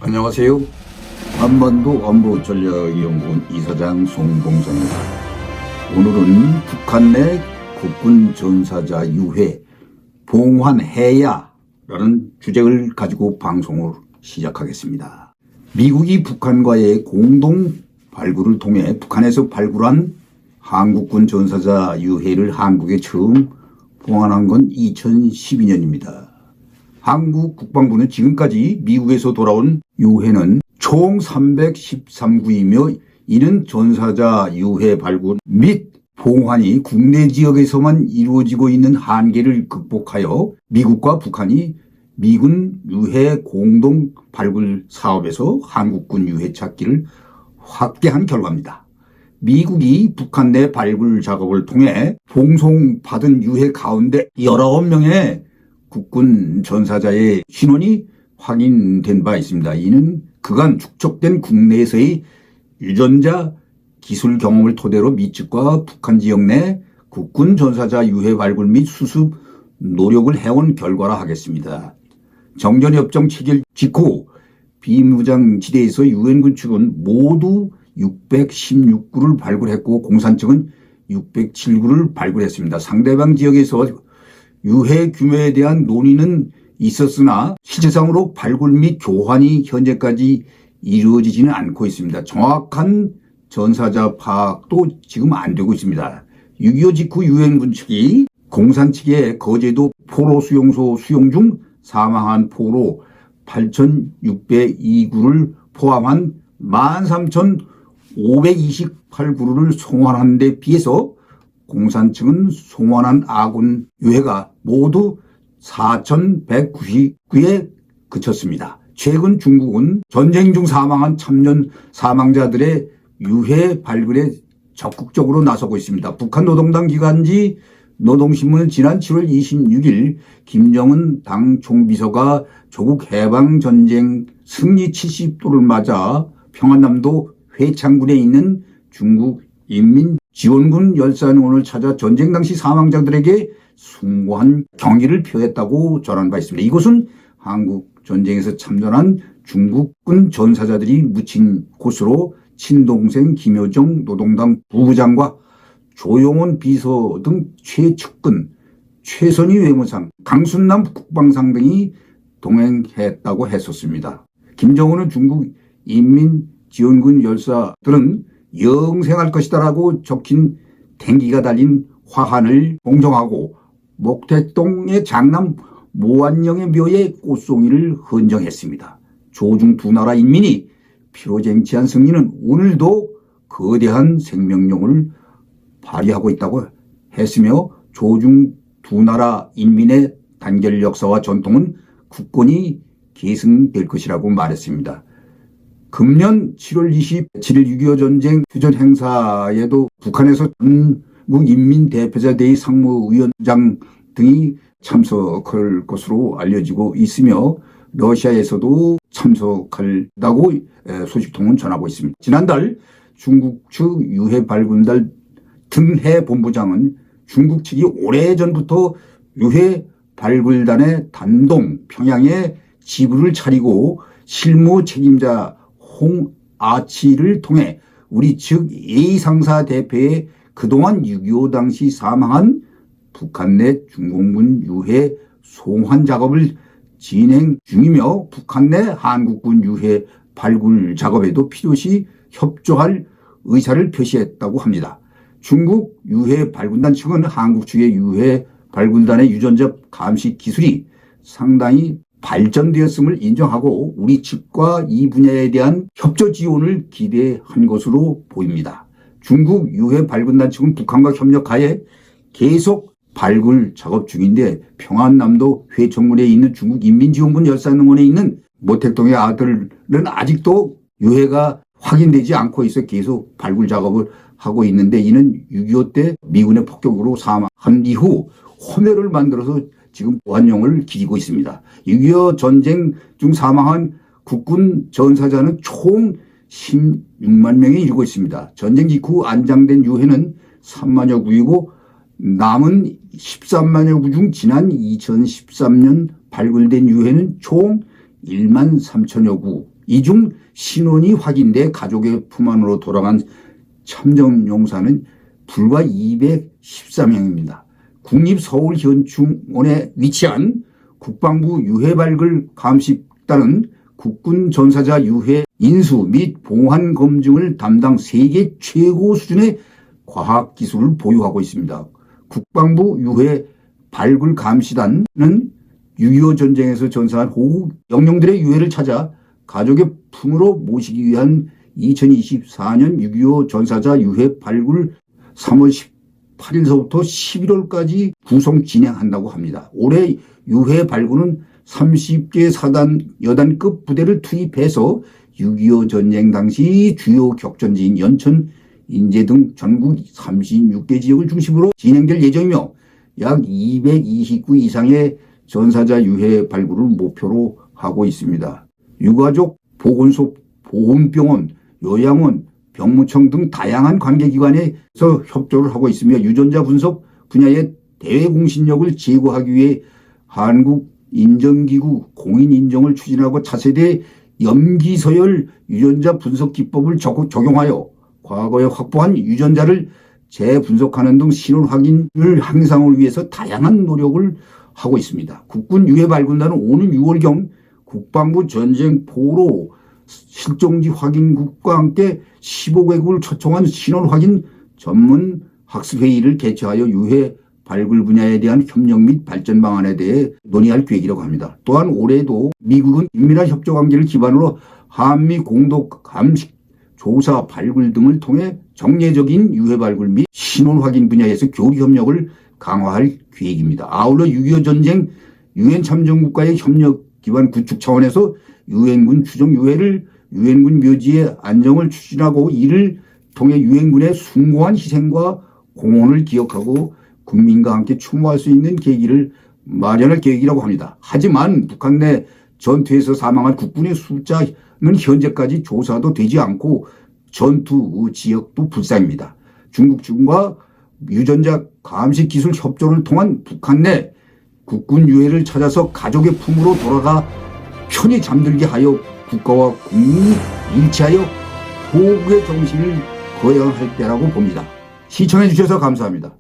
안녕하세요. 한반도 안보전략연구원 이사장 송봉선입니다. 오늘은 북한 내 국군 전사자 유해 봉환해야라는 주제를 가지고 방송을 시작하겠습니다. 미국이 북한과의 공동 발굴을 통해 북한에서 발굴한 한국군 전사자 유해를 한국에 처음 봉환한 건 2012년입니다. 한국 국방부는 지금까지 미국에서 돌아온 유해는 총 313구이며 이는 전사자 유해 발굴 및 봉환이 국내 지역에서만 이루어지고 있는 한계를 극복하여 미국과 북한이 미군 유해 공동 발굴 사업에서 한국군 유해 찾기를 확대한 결과입니다. 미국이 북한 내 발굴 작업을 통해 봉송받은 유해 가운데 19명의 국군 전사자의 신원이 확인된 바 있습니다. 이는 그간 축적된 국내에서의 유전자 기술 경험을 토대로 미 측과 북한 지역 내 국군 전사자 유해 발굴 및 수습 노력을 해온 결과라 하겠습니다. 정전협정 체결 직후 비무장지대에서 유엔군 측은 모두 616구를 발굴했고 공산 측은 607구를 발굴했습니다. 상대방 지역에서 유해 규모에 대한 논의는 있었으나 실질상으로 발굴 및 교환이 현재까지 이루어지지는 않고 있습니다. 정확한 전사자 파악도 지금 안 되고 있습니다. 6.25 직후 유엔군 측이 공산 측의 거제도 포로 수용소 수용 중 사망한 포로 8,602구를 포함한 13,528구를 송환한 데 비해서 공산 측은 송환한 아군 유해가 모두 4,199에 그쳤습니다. 최근 중국은 전쟁 중 사망한 참전 사망자들의 유해 발굴에 적극적으로 나서고 있습니다. 북한 노동당 기관지 노동신문은 지난 7월 26일 김정은 당 총비서가 조국 해방전쟁 승리 70도를 맞아 평안남도 회창군에 있는 중국 인민지원군 열사원을 찾아 전쟁 당시 사망자들에게 숭고한 경의를 표했다고 전한 바 있습니다. 이곳은 한국 전쟁에서 참전한 중국군 전사자들이 묻힌 곳으로 친동생 김여정 노동당 부부장과 조용원 비서 등 최측근, 최선희 외무상, 강순남 국방상 등이 동행했다고 했었습니다. 김정은은 중국 인민지원군 열사들은 영생할 것이다라고 적힌 댕기가 달린 화환을 공정하고 목택동의 장남 모안영의 묘에 꽃송이를 헌정했습니다. 조중 두 나라 인민이 피로쟁취한 승리는 오늘도 거대한 생명력을 발휘하고 있다고 했으며 조중 두 나라 인민의 단결 역사와 전통은 굳건히 계승될 것이라고 말했습니다. 금년 7월 27일 6.25 전쟁 휴전 행사에도 북한에서 전국 인민대표자대회 상무위원장 등이 참석할 것으로 알려지고 있으며 러시아에서도 참석한다고 소식통은 전하고 있습니다. 지난달 중국 측 유해 발굴단 등해 본부장은 중국 측이 오래전부터 유해 발굴단의 단동 평양에 지부를 차리고 실무 책임자 홍아치를 통해 우리 측 A상사 대표의 그동안 6.25 당시 사망한 북한 내 중공군 유해 송환 작업을 진행 중이며 북한 내 한국군 유해 발굴 작업에도 필요시 협조할 의사를 표시했다고 합니다. 중국 유해 발굴단 측은 한국 측의 유해 발굴단의 유전자 감시 기술이 상당히 발전되었음을 인정하고 우리 측과 이 분야에 대한 협조 지원을 기대한 것으로 보입니다. 중국 유해 발굴단 측은 북한과 협력하에 계속 발굴 작업 중인데 평안남도 회청군에 있는 중국 인민지원군 열사원에 있는 모택동의 아들은 아직도 유해가 확인되지 않고 있어 계속 발굴 작업을 하고 있는데 이는 6.25 때 미군의 폭격으로 사망한 이후 혼외를 만들어서 지금 보안용을 기리고 있습니다. 6.25 전쟁 중 사망한 국군 전사자는 총 16만 명에 이르고 있습니다. 전쟁 직후 안장된 유해는 3만여 구이고 남은 13만여 구 중 지난 2013년 발굴된 유해는 총 1만 3천여 구 이 중 신원이 확인돼 가족의 품 안으로 돌아간 참전용사는 불과 214명입니다. 국립서울현충원에 위치한 국방부 유해발굴 감식단은 국군 전사자 유해 인수 및 봉환 검증을 담당 세계 최고 수준의 과학기술을 보유하고 있습니다. 국방부 유해 발굴 감시단은 6.25 전쟁에서 전사한 호국 영령들의 유해를 찾아 가족의 품으로 모시기 위한 2024년 6.25 전사자 유해 발굴 3월 18일서부터 11월까지 구성 진행한다고 합니다. 올해 유해 발굴은 30개 사단 여단급 부대를 투입해서 6.25 전쟁 당시 주요 격전지인 연천, 인제 등 전국 36개 지역을 중심으로 진행될 예정이며 약 229 이상의 전사자 유해 발굴을 목표로 하고 있습니다. 유가족 보건소, 보훈병원, 요양원, 병무청 등 다양한 관계기관에서 협조를 하고 있으며 유전자 분석 분야의 대외 공신력을 제고하기 위해 한국인정기구 공인인정을 추진하고 차세대 염기서열 유전자 분석 기법을 적용하여 과거에 확보한 유전자를 재분석하는 등 신원 확인을 향상을 위해서 다양한 노력을 하고 있습니다. 국군 유해 발굴단은 오는 6월경 국방부 전쟁 포로 실종지 확인국과 함께 15개국을 초청한 신원 확인 전문 학습회의를 개최하여 유해 발굴 분야에 대한 협력 및 발전 방안에 대해 논의할 계획이라고 합니다. 또한 올해도 미국은 긴밀한 협조 관계를 기반으로 한미 공동 감식, 조사, 발굴 등을 통해 정례적인 유해 발굴 및 신원 확인 분야에서 교류 협력을 강화할 계획입니다. 아울러 6.25 전쟁 유엔 참전국가의 협력 기반 구축 차원에서 유엔군 추정 유해를 유엔군 묘지의 안정을 추진하고 이를 통해 유엔군의 숭고한 희생과 공헌을 기억하고 국민과 함께 추모할 수 있는 계기를 마련할 계획이라고 합니다. 하지만 북한 내 전투에서 사망한 국군의 숫자는 현재까지 조사도 되지 않고 전투 지역도 불사입니다. 중국 측과 유전자 감식 기술 협조를 통한 북한 내 국군 유해를 찾아서 가족의 품으로 돌아가 편히 잠들게 하여 국가와 국민이 일치하여 보국의 정신을 거행할 때라고 봅니다. 시청해 주셔서 감사합니다.